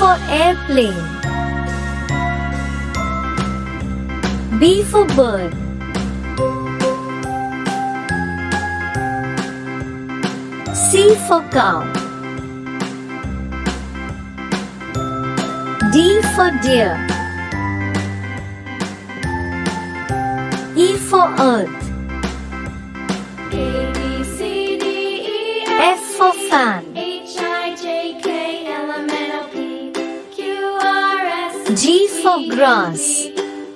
for airplane. B for bird. C for cow. D for deer. E for earth. A, B, C, D, E, F for fan. H, I, J, K, L, M, N, O, P, Q, R, S, G for grass.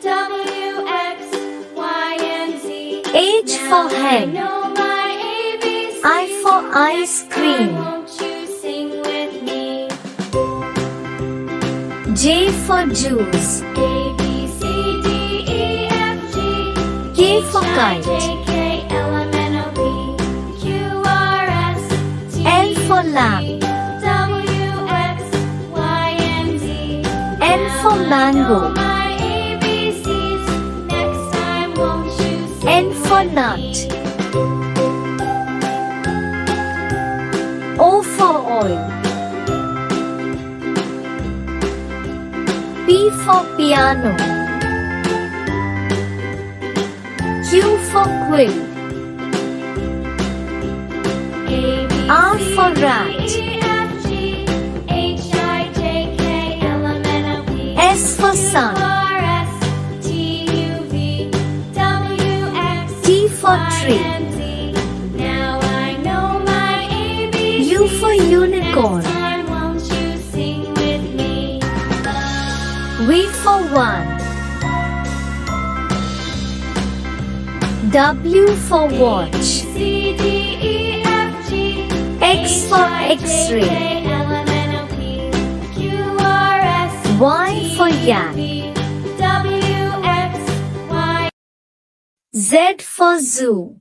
W, X, Y, and Z. H for I hen. know my ABCs. I for ice cream. Won't you sing with me? J for juice. A, B, C, D, E, F, G. K for H, I, kite. J, K, L, M, N, O, P, Q, R, S, T, L for U, lamb. V, W, X, Y, and Z. N for mango. My ABCs. Next time, won't you sing N for with nut. me? O for oil. P for piano. Q for quill. A, B, R C, for D, rat. E, F, G, H, I, J, K, L, M, N, O, P, S for Q, sun. R, S, T, U, V, W, X, T for Y, tree. and Z. Now I know my ABCs. U for unicorn. Next time, won't you sing with me? V for one. W for watch. C, D, E, F, G, X for X-ray. K, L, M, N, O, P, Q, R, S, Y for yak. V, W, X, Y. Z for zoo.